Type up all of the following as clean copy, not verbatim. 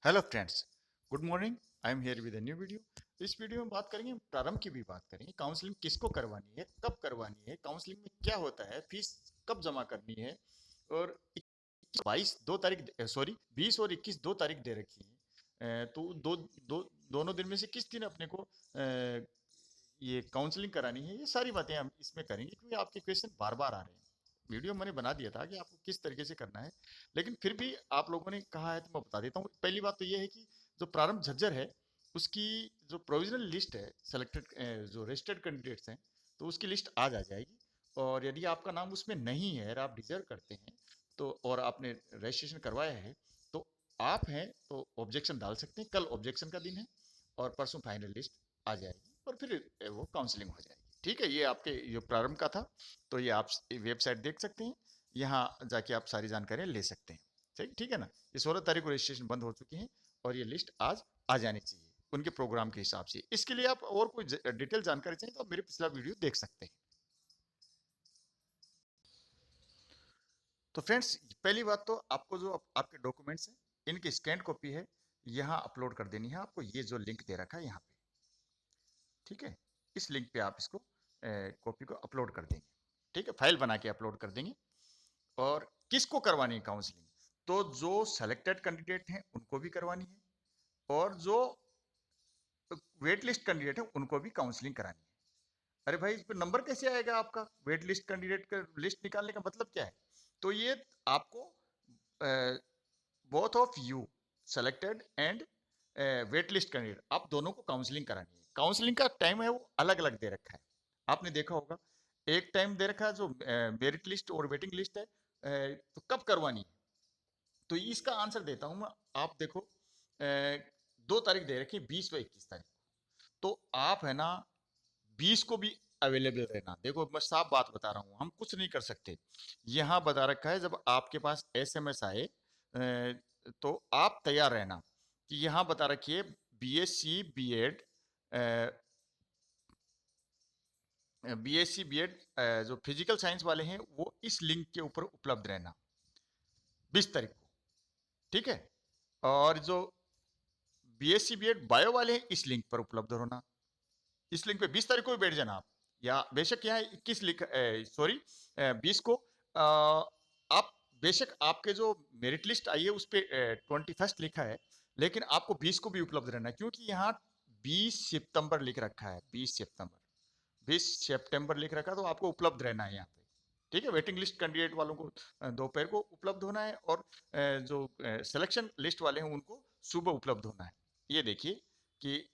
Hello friends, good morning. I am here with a new video. इस video में बात करेंगे, प्रारंभ की भी बात करेंगे। काउंसलिंग किसको करवानी है, कब करवानी है, काउंसलिंग में क्या होता है, फीस कब जमा करनी है, और 20 और 21 2 तारीख दे रखी है। तो दोनों दिन में से किस दिन अपने को ये काउंसलिंग करानी है, ये सारी बातें हम इसमें करेंगे क्योंकि आपके क्वेश्चन बार बार आ रहे हैं। वीडियो मैंने बना दिया था कि आपको किस तरीके से करना है, लेकिन फिर भी आप लोगों ने कहा है तो मैं बता देता हूँ। पहली बात तो ये है कि जो प्रारंभ झज्जर है उसकी जो प्रोविजनल लिस्ट है, सेलेक्टेड जो रजिस्टर्ड कैंडिडेट्स हैं, तो उसकी लिस्ट आज आ जाएगी। और यदि आपका नाम उसमें नहीं है और आप डिजर्व करते हैं तो, और आपने रजिस्ट्रेशन करवाया है, तो आप हैं तो ऑब्जेक्शन डाल सकते हैं। कल ऑब्जेक्शन का दिन है और परसों फाइनल लिस्ट आ जाएगी और फिर वो काउंसलिंग हो जाएगी। ठीक है, ये आपके जो प्रारंभ का था, तो ये आप वेबसाइट देख सकते हैं, यहाँ जाके आप सारी जानकारियाँ ले सकते हैं। ठीक ठीक है ना। ये 16 तारीख को रजिस्ट्रेशन बंद हो चुकी है और ये लिस्ट आज आ जानी चाहिए उनके प्रोग्राम के हिसाब से। इसके लिए आप और कोई डिटेल जानकारी चाहिए तो आप मेरे पिछला वीडियो देख सकते हैं। तो फ्रेंड्स, पहली बात तो आपको जो आपके डॉक्यूमेंट्स हैं, इनकी स्कैन कॉपी है, यहाँ अपलोड कर देनी है। आपको ये जो लिंक दे रखा है यहाँ पे, ठीक है, इस लिंक पे आप इसको कॉपी को अपलोड कर देंगे। ठीक है, फाइल बना के अपलोड कर देंगे। और किसको करवानी है काउंसलिंग? तो जो सेलेक्टेड कैंडिडेट हैं उनको भी करवानी है, और जो वेट लिस्ट कैंडिडेट है उनको भी काउंसलिंग करानी है। अरे भाई, इस पर नंबर कैसे आएगा आपका? वेट लिस्ट कैंडिडेट का लिस्ट निकालने का मतलब क्या है? तो ये आपको both of you, selected and wait list candidate, आप दोनों को काउंसलिंग करानी है। काउंसलिंग का टाइम है वो अलग अलग दे रखा है, आपने देखा होगा। एक टाइम दे रखा है जो मेरिट लिस्ट और वेटिंग लिस्ट है, तो कब करवानी है? तो इसका आंसर देता हूं मैं। आप देखो, 2 तारीख दे रखी है, 20 व 21 तारीख। तो आप है ना, 20 को भी अवेलेबल रहना। देखो मैं साफ बात बता रहा हूँ, हम कुछ नहीं कर सकते। यहाँ बता रखा है जब आपके पास एसएमएस आए तो आप तैयार रहना। कि यहाँ बता रखी है बीएससी बीएड, बीएससी बीएड जो फिजिकल साइंस वाले हैं वो इस लिंक के ऊपर उपलब्ध रहना 20 तारीख को। ठीक है, और जो बीएससी बीएड बायो वाले हैं इस लिंक पर उपलब्ध होना। इस लिंक पे 20 तारीख को भी बैठ जाना आप, या बेशक यहाँ 21 लिख, सॉरी, 20 को आप बेशक आपके जो मेरिट लिस्ट आई है उस पर 21 लिखा है, लेकिन आपको 20 को भी उपलब्ध रहना है क्योंकि यहाँ 20 सितंबर लिख रखा है। 20 सितंबर लिख रखा है, तो आपको उपलब्ध रहना है यहाँ पे। ठीक है, वेटिंग लिस्ट कैंडिडेट वालों को दोपहर को उपलब्ध होना है, और जो सिलेक्शन लिस्ट वाले हैं उनको सुबह उपलब्ध होना है। ये देखिए कि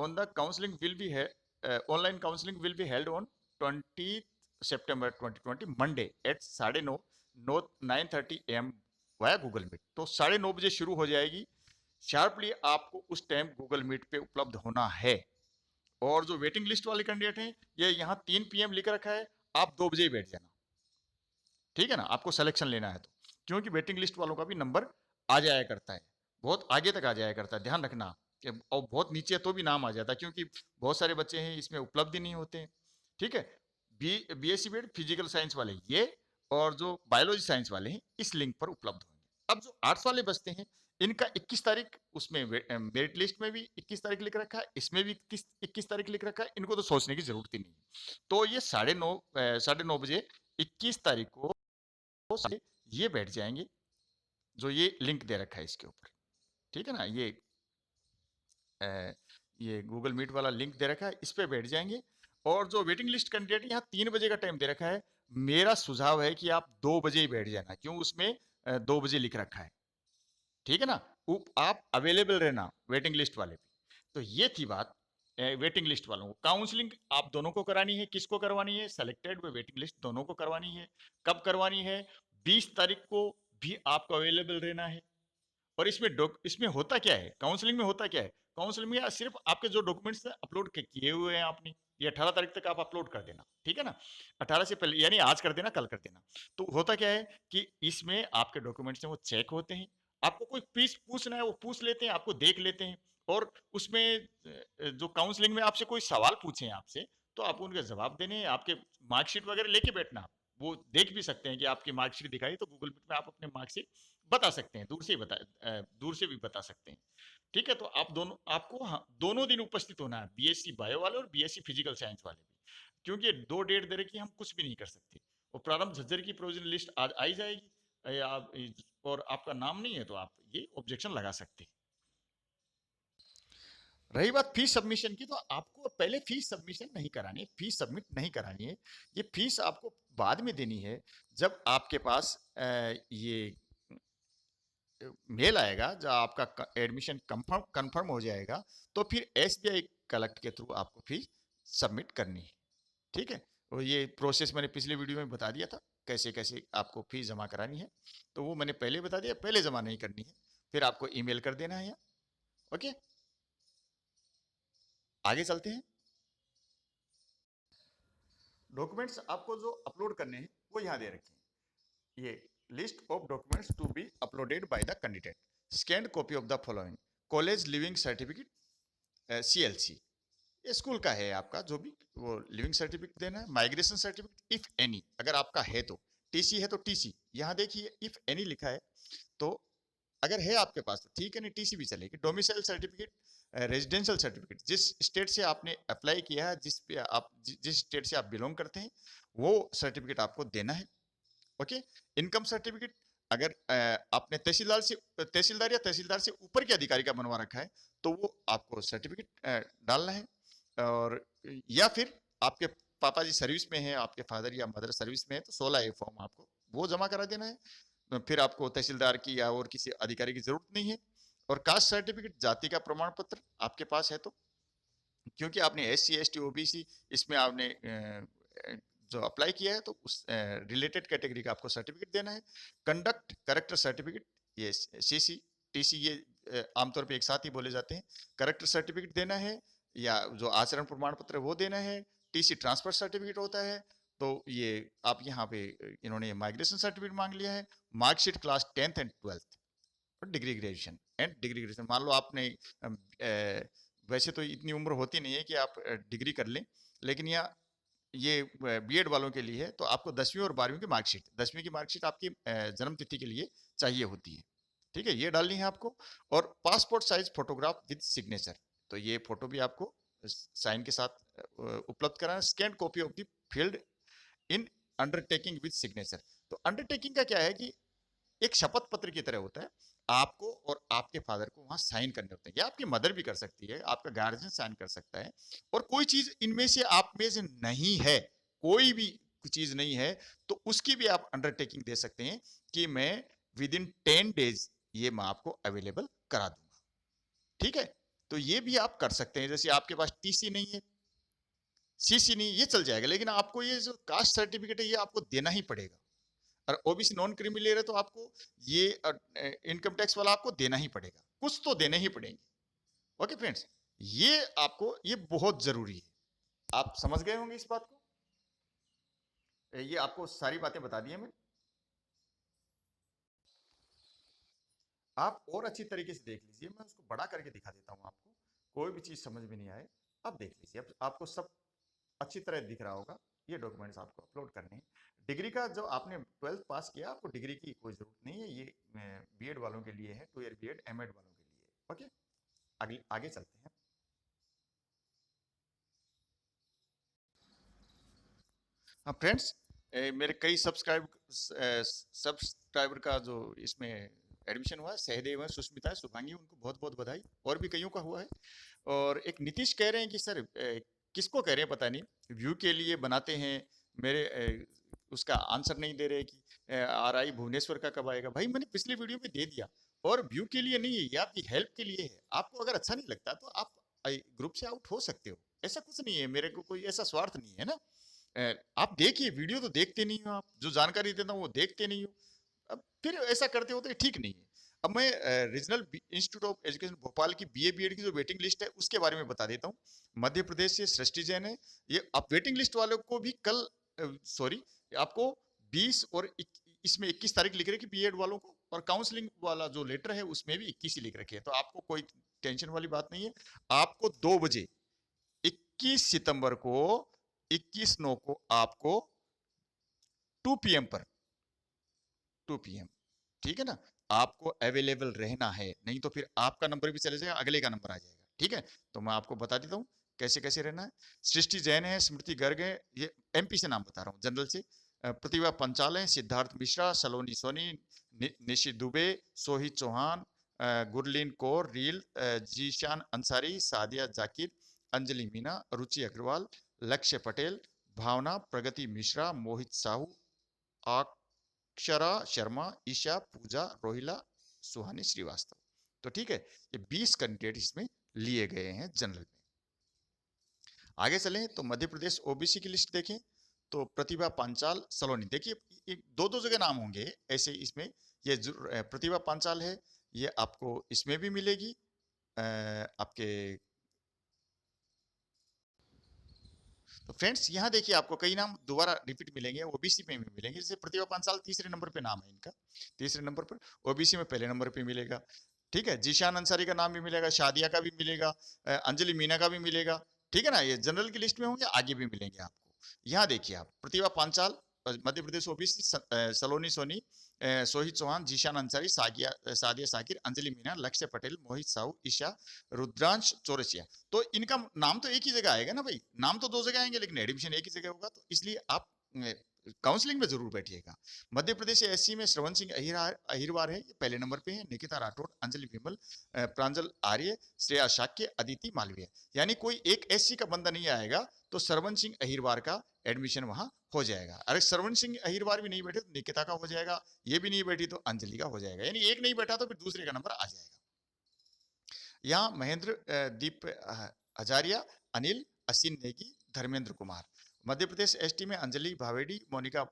on the counseling will be online counseling will be held on 20 September 2020 Monday at 9:30 AM via Google Meet. तो 9:30 बजे शुरू हो जाएगी शार्पली, आपको उस टाइम गूगल मीट पे उपलब्ध होना है। और जो वेटिंग लिस्ट वाले कैंडिडेट हैं, ये यहाँ 3 PM लिख रखा है, आप 2 बजे ही बैठ जाना। ठीक है ना, आपको सिलेक्शन लेना है तो, क्योंकि वेटिंग लिस्ट वालों का भी नंबर आ जाया करता है, बहुत आगे तक आ जाया करता है, ध्यान रखना। और बहुत नीचे तो भी नाम आ जाता है क्योंकि बहुत सारे बच्चे हैं इसमें उपलब्ध ही नहीं होते हैं। ठीक है, बीएससी बीएड फिजिकल साइंस वाले ये, और जो बायोलॉजी साइंस वाले हैं इस लिंक पर उपलब्ध होंगे। अब जो आर्ट्स वाले बचते हैं, इनका 21 तारीख, उसमें मेरिट लिस्ट में भी 21 तारीख लिख रखा है, इसमें भी 21 तारीख लिख रखा है, इनको तो सोचने की जरूरत ही नहीं है। तो ये 9:30 बजे 21 तारीख को से ये बैठ जाएंगे, जो ये लिंक दे रखा है इसके ऊपर। ठीक है ना, ये गूगल मीट वाला लिंक दे रखा है, इस पे बैठ जाएंगे। और जो वेटिंग लिस्ट कैंडिडेट यहाँ 3 बजे का टाइम दे रखा है, मेरा सुझाव है कि आप 2 बजे ही बैठ जाना, क्यों उसमें 2 बजे लिख रखा है। ठीक है ना, आप अवेलेबल रहना वेटिंग लिस्ट वाले पे। तो ये थी बात वेटिंग लिस्ट वालों को। काउंसलिंग आप दोनों को करानी है, किसको करवानी है? सेलेक्टेड व वेटिंग लिस्ट दोनों को करवानी है। कब करवानी है? 20 तारीख को भी आपको अवेलेबल रहना है। और इसमें होता क्या है, काउंसलिंग में होता क्या है? काउंसलिंग में सिर्फ आपके जो डॉक्यूमेंट्स अपलोड किए हुए हैं आपने, ये 18 तारीख तक आप अपलोड कर देना। ठीक है ना, 18 से पहले, यानी आज कर देना, कल कर देना। तो होता क्या है कि इसमें आपके डॉक्यूमेंट्स हैं वो चेक होते हैं, आपको कोई पीस पूछना है वो पूछ लेते हैं, आपको देख लेते हैं। और उसमें जो काउंसलिंग में आपसे कोई सवाल पूछे आपसे, तो आपको उनके जवाब देने हैं। आपके मार्कशीट वगैरह लेके बैठना, वो देख भी सकते हैं कि आपकी मार्कशीट दिखाई, तो गूगल मीट में आप अपने मार्कशीट बता सकते हैं, दूर से भी बता सकते हैं। ठीक है, तो आप दोनों, आपको हाँ, दोनों दिन उपस्थित होना है, बीएससी बायो वाले और बीएससी फिजिकल साइंस वाले भी, क्योंकि 2 डेट दे रखी है, हम कुछ भी नहीं कर सकते। और प्रारंभ झज्जर की प्रोविजनल लिस्ट आज आ ही जाएगी, या और आपका नाम नहीं है तो आप ये ऑब्जेक्शन लगा सकते हैं। रही बात फीस सबमिशन की, तो आपको पहले फीस सबमिशन नहीं करानी है, फीस सबमिट नहीं करानी है। ये फीस आपको बाद में देनी है, जब आपके पास ये मेल आएगा, जब आपका एडमिशन कंफर्म कंफर्म हो जाएगा, तो फिर एसबीआई कलेक्ट के थ्रू आपको फीस सबमिट करनी है। ठीक है, और ये प्रोसेस मैंने पिछले वीडियो में बता दिया था, कैसे कैसे आपको फीस जमा करानी है, तो वो मैंने पहले बता दिया, पहले जमा नहीं करनी है, फिर आपको ईमेल कर देना है यहाँ। ओके, आगे चलते हैं। डॉक्यूमेंट्स आपको जो अपलोड करने हैं वो यहाँ दे रखे हैं, ये list of documents to be uploaded by the candidate, scanned copy of the following, college leaving certificate, CLC, ये स्कूल का है आपका जो भी, वो लिविंग सर्टिफिकेट देना है, माइग्रेशन सर्टिफिकेट इफ एनी, अगर आपका है तो, टीसी है तो टीसी, यहाँ देखिए इफ एनी लिखा है, तो अगर है आपके पास तो ठीक है, नहीं टीसी भी चलेगी। डोमिसाइल सर्टिफिकेट, रेजिडेंशियल सर्टिफिकेट, जिस स्टेट से आपने अप्लाई किया है, जिस स्टेट से आप बिलोंग करते हैं, वो सर्टिफिकेट आपको देना है। ओके, इनकम सर्टिफिकेट, अगर आपने तहसीलदार या तहसीलदार से ऊपर के अधिकारी का बनवा रखा है, तो वो आपको सर्टिफिकेट डालना है। और या फिर आपके पापा जी सर्विस में है, आपके फादर या मदर सर्विस में है, तो 16A फॉर्म आपको वो जमा करा देना है। फिर आपको तहसीलदार की या और किसी अधिकारी की जरूरत नहीं है। और कास्ट सर्टिफिकेट, जाति का प्रमाण पत्र आपके पास है तो, क्योंकि आपने SC ST OBC इसमें आपने जो अप्लाई किया है, तो उस रिलेटेड कैटेगरी का आपको सर्टिफिकेट देना है। कंडक्ट करेक्टर सर्टिफिकेट, ये CC TC, ये आमतौर पे एक साथ ही बोले जाते हैं। करेक्टर सर्टिफिकेट देना है, या जो आचरण प्रमाण पत्र वो देना है। TC ट्रांसफर सर्टिफिकेट होता है, तो ये आप यहाँ पे इन्होंने माइग्रेशन सर्टिफिकेट मांग लिया है। Marksheet class 10th and 12th और डिग्री ग्रेजुएशन मान लो आपने वैसे तो इतनी उम्र होती नहीं है कि आप डिग्री कर लें, लेकिन ये बीएड वालों के लिए है, तो आपको 10वीं और 12वीं की मार्कशीट, 10वीं की मार्कशीट आपकी जन्म तिथि के लिए चाहिए होती है। ठीक है, ये डालनी है आपको। और passport size photograph with signature, तो ये फोटो भी आपको साइन के साथ उपलब्ध कराना। Scan copy of the field in undertaking with signature, तो अंडरटेकिंग का क्या है कि एक शपथ पत्र की तरह होता है, आपको और आपके फादर को वहां साइन करने होते हैं, या आपकी मदर भी कर सकती है, आपका गार्जियन साइन कर सकता है। और कोई चीज इनमें से आप में से नहीं है, कोई भी चीज नहीं है, तो उसकी भी आप अंडरटेकिंग दे सकते हैं कि मैं विद इन 10 days ये मैं आपको अवेलेबल करा दूंगा। ठीक है, तो ये भी आप कर सकते हैं। जैसे आपके पास टीसी नहीं है, सीसी नहीं, ये चल जाएगा, लेकिन आपको ये जो कास्ट सर्टिफिकेट है ये आपको देना ही पड़ेगा। और ओबीसी नॉन क्रीमी ले रहे तो आपको ये इनकम टैक्स वाला आपको देना ही पड़ेगा, कुछ तो देने ही पड़ेंगे। ओके फ्रेंड्स, ये आपको, ये बहुत जरूरी है। आप समझ गए होंगे इस बात को, ये आपको सारी बातें बता दी है मैंने। आप और अच्छी तरीके से देख लीजिए, मैं उसको बड़ा करके दिखा देता हूँ आपको, कोई भी चीज समझ में नहीं आए, आप देख लीजिए, अब आपको सब अच्छी तरह दिख रहा होगा। ये डॉक्यूमेंट्स आपको अपलोड करने हैं। डिग्री का, जो आपने 12th पास किया, आपको डिग्री की कोई जरूरत नहीं है, ये बीएड वालों के लिए है, 2 ईयर बीएड एमएड वालों के लिए। ओके, आगे आगे चलते हैं। हाँ फ्रेंड्स, मेरे कई सब्सक्राइबर का जो इसमें एडमिशन हुआ है, सहदेव है, सुष्मिता है, शुभांगी, उनको बहुत बहुत बधाई, और भी कईयों का हुआ है। और एक नीतीश कह रहे हैं कि सर, किसको कह रहे हैं पता नहीं, व्यू के लिए बनाते हैं, मेरे उसका आंसर नहीं दे रहे कि RI भुवनेश्वर का कब आएगा। भाई मैंने पिछले वीडियो में दे दिया, और व्यू के लिए नहीं है, ये आपकी हेल्प के लिए है। आपको अगर अच्छा नहीं लगता तो आप ग्रुप से आउट हो सकते हो, ऐसा कुछ नहीं है, मेरे को कोई ऐसा स्वार्थ नहीं है ना। आप देखिए, वीडियो तो देखते नहीं हो, आप जो जानकारी देता हूँ वो देखते नहीं हो, अब फिर ऐसा करते हो तो ये ठीक नहीं है। अब मैं regional institute of education Bhopal की BA BEd की जो वेटिंग लिस्ट है उसके बारे में बता देता हूँ। मध्य प्रदेश से सृष्टि जैन है, ये आप वेटिंग लिस्ट वालों को भी कल, सॉरी, आपको 20 और इसमें 21 तारीख लिख रहे कि बीएड वालों को, और काउंसलिंग वाला जो लेटर है उसमें भी 21 ही लिख रखे है, तो आपको कोई टेंशन वाली बात नहीं है। आपको 2 बजे 21 सितंबर को, 21/9 को आपको 2 PM पर, 2 PM, ठीक है ना, आपको अवेलेबल रहना है, नहीं तो फिर आपका नंबर भी चले जाएगा, अगले का नंबर आ जाएगा। ठीक है, तो मैं आपको बता देता हूँ कैसे कैसे रहना है। सृष्टि जैन है, स्मृति गर्ग है, ये एमपी से नाम बता रहा हूँ जनरल से। प्रतिभा पंचाल है, सिद्धार्थ मिश्रा, सलोनी सोनी, निशी दुबे, सोही चौहान, गुरलीन कौर, रील, जीशान अंसारी, सादिया जाकिर, अंजलि मीना, रुचि अग्रवाल, लक्ष्य पटेल, भावना, प्रगति मिश्रा, मोहित साहू, अक्षरा शर्मा, ईशा, पूजा, रोहिला, सुहानी श्रीवास्तव। तो ठीक है, ये 20 कैंडिडेट इसमें लिए गए हैं जनरल में। आगे चलें तो मध्य प्रदेश ओबीसी की लिस्ट देखें तो प्रतिभा पांचाल, सलोनी, देखिए दो दो जगह नाम होंगे ऐसे इसमें। ये प्रतिभा पांचाल है, ये आपको इसमें भी मिलेगी, आपके। तो फ्रेंड्स यहाँ देखिए आपको कई नाम दोबारा रिपीट मिलेंगे, ओबीसी में भी मिलेंगे। जैसे प्रतिभा पांचाल तीसरे नंबर पे नाम है इनका, तीसरे नंबर पर। ओबीसी में पहले नंबर पे मिलेगा। ठीक है, जीशान अंसारी का नाम भी मिलेगा, शादिया का भी मिलेगा, अंजलि मीना का भी मिलेगा। ठीक है ना, ये जनरल की लिस्ट में होंगे, आगे भी मिलेंगे आपको। यहाँ देखिए आप, प्रतिभा पांचाल मध्य प्रदेश ओबीसी, सलोनी सोनी, सोहित चौहान, जीशान अंसारी, सादिया साकिर, अंजलि मीना, लक्ष्य पटेल, मोहित साहू, ईशा, रुद्रांश चौरसिया। तो इनका नाम तो एक ही जगह आएगा ना भाई, नाम तो दो जगह आएंगे लेकिन एडमिशन एक ही जगह होगा, तो इसलिए आप काउंसलिंग में जरूर बैठिएगा। मध्य प्रदेश एससी में श्रवण सिंह अहिरवार है, पहले नंबर पे है, निकिता राठौर, अंजलि विमल, प्रांजल आर्य, श्रेया शाक्य, अदिति मालवीय। यानी कोई एक एससी का बंदा नहीं आएगा तो श्रवण सिंह अहिरवार का एडमिशन वहां हो जाएगा। अरे श्रवण सिंह अहिरवार भी नहीं बैठे तो निकिता का हो जाएगा, ये भी नहीं बैठी तो अंजलि का हो जाएगा, यानी एक नहीं बैठा तो फिर दूसरे का नंबर आ जाएगा। यहाँ महेंद्र दीप हजारिया, अनिल, असिन नेगी, धर्मेंद्र कुमार। मध्य प्रदेश एसटी में अंजलि भावेडी, मोनिका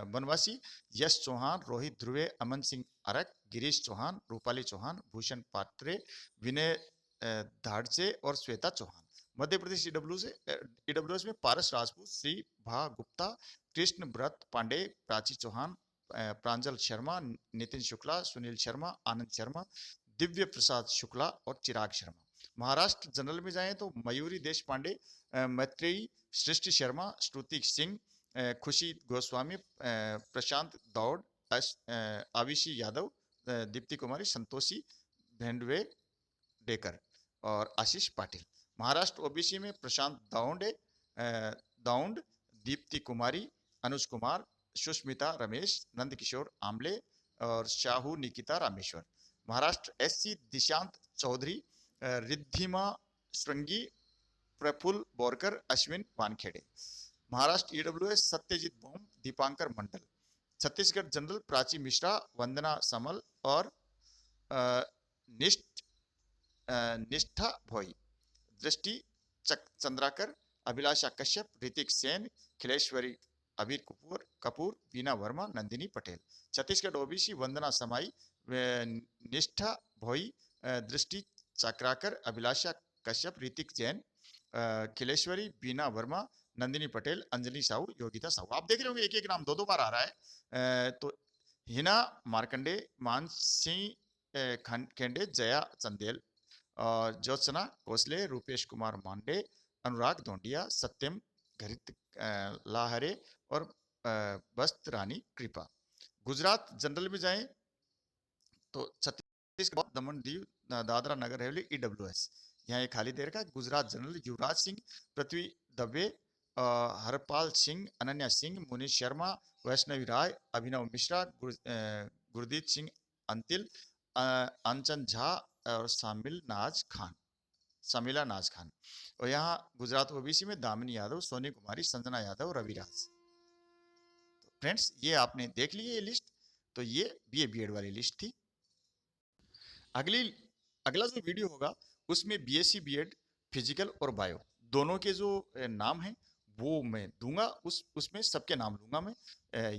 बनवासी, यश चौहान, रोहित ध्रुवे, अमन सिंह अरक, गिरीश चौहान, रूपाली चौहान, भूषण पात्रे, विनय धाड़से और श्वेता चौहान। मध्य प्रदेश ईडब्ल्यूएस में पारस राजपूत, श्री भा गुप्ता, कृष्ण व्रत पांडे, प्राची चौहान, प्रांजल शर्मा, नितिन शुक्ला, सुनील शर्मा, आनंद शर्मा, दिव्य प्रसाद शुक्ला और चिराग शर्मा। महाराष्ट्र जनरल में जाएं तो मयूरी देश पांडे, मैत्रेयी, सृष्टि शर्मा, श्रुति सिंह, खुशी गोस्वामी, प्रशांत दौड़, आविशी यादव, दीप्ति कुमारी, संतोषी भेंडवे डेकर और आशीष पाटिल। महाराष्ट्र ओबीसी में प्रशांत दाउंडे, दाउंड, दीप्ति कुमारी, अनुज कुमार, सुष्मिता रमेश, नंदकिशोर आमले और शाहू निकिता रामेश्वर। महाराष्ट्र एससी दिशांत चौधरी, रिद्धिमा श्रृंगी, प्रफुल्ल बोरकर, अश्विन वानखेड़े। महाराष्ट्र ईडब्ल्यूएस सत्यजीत बोम, दीपांकर मंडल। छत्तीसगढ़ जनरल प्राची मिश्रा, वंदना समल और निष्ठा भोई। दृष्टि चंद्राकर, अभिलाषा कश्यप, ऋतिक सेन, खिलेश्वरी, अबीर कपूर, बीना वर्मा, नंदिनी पटेल। छत्तीसगढ़ ओबीसी वंदना समाई, निष्ठा भोई, दृष्टि चक्राकर, अभिलाषा कश्यप, ऋतिक जैन, खिलेश्वरी, बीना वर्मा, नंदिनी पटेल, अंजलि साहू, योगिता साहू। आप देख रहे होंगे एक एक नाम दो दो बार आ रहा है। तो हिना मार्कंडे, मानसी खेंडे, जया चंदेल, ज्योत्सना कोसले, रूपेश कुमार मांडे, अनुराग धोंडिया, सत्यम घरित लाहरे और बस्त रानी कृपा। गुजरात जनरल में जाएं तो छत्तीसगढ़, दमन दीव, दादरा नगर हवेली, ईडब्ल्यूएस। यहाँ एक खाली दे रखा है। गुजरात जनरल युवराज सिंह, पृथ्वी दबे, हरपाल सिंह, अनन्या सिंह, मुनीष शर्मा, वैष्णवी राय, अभिनव मिश्रा, गुरदीप सिंह अंतिल, अंचन झा और समीला नाज खान। और यहाँ गुजरात ओबीसी में दामिनी यादव, सोनी कुमारी, संजना यादव, रविराज। तो फ्रेंड्स ये आपने देख ली ये लिस्ट, तो ये बीए बीएड वाली लिस्ट थी। अगला जो वीडियो होगा उसमें बीएससी बीएड फिजिकल और बायो दोनों के जो नाम हैं वो मैं दूंगा, उसमें सबके नाम लूंगा मैं।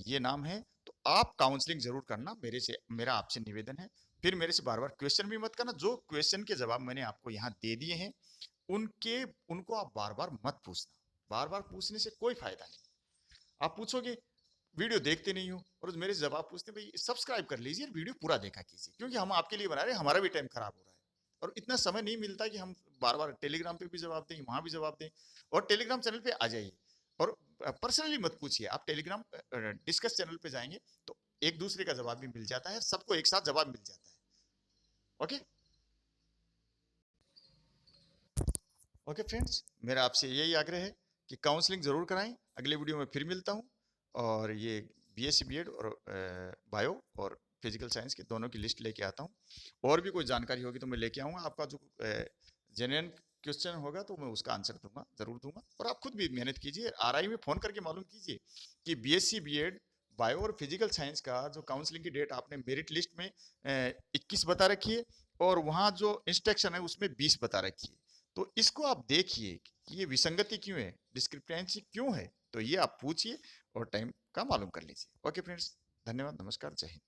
ये नाम है तो आप काउंसलिंग जरूर करना, मेरा आपसे निवेदन है। फिर मेरे से बार बार क्वेश्चन भी मत करना, जो क्वेश्चन के जवाब मैंने आपको यहाँ दे दिए हैं उनको आप बार बार मत पूछना। बार बार पूछने से कोई फायदा नहीं। आप पूछोगे, वीडियो देखते नहीं हो और मेरे से जवाब पूछते, भाई सब्सक्राइब कर लीजिए, वीडियो पूरा देखा कीजिए, क्योंकि हम आपके लिए बना रहे हैं, हमारा भी टाइम खराब हो रहा है और इतना समय नहीं मिलता कि हम बार बार टेलीग्राम पे भी जवाब दें, वहां भी जवाब दें। और टेलीग्राम चैनल पे आ जाइए और पर्सनली मत पूछिए, आप टेलीग्राम डिस्कस चैनल पे जाएंगे तो एक दूसरे का जवाब भी मिल जाता है, सबको एक साथ जवाब मिल जाता है। ओके ओके फ्रेंड्स, मेरा आपसे यही आग्रह है कि काउंसलिंग जरूर कराएं। अगले वीडियो में फिर मिलता हूं, और ये बीएससी बीएड और बायो और फिजिकल साइंस के दोनों की लिस्ट लेके आता हूं। और भी कोई जानकारी होगी तो मैं लेके आऊंगा। आपका जो जेन्युइन क्वेश्चन होगा तो मैं उसका आंसर दूंगा, जरूर दूंगा। और आप खुद भी मेहनत कीजिए, आरआई में फोन करके मालूम कीजिए कि बीएससी बीएड बायो और फिजिकल साइंस का जो काउंसलिंग की डेट आपने मेरिट लिस्ट में 21 बता रखी है, और वहाँ जो इंस्ट्रक्शन है उसमें 20 बता रखी है। तो इसको आप देखिए कि ये विसंगति क्यों है, डिस्क्रिपेंसी क्यों है, तो ये आप पूछिए और टाइम का मालूम कर लीजिए। ओके फ्रेंड्स, धन्यवाद, नमस्कार, जय हिंद।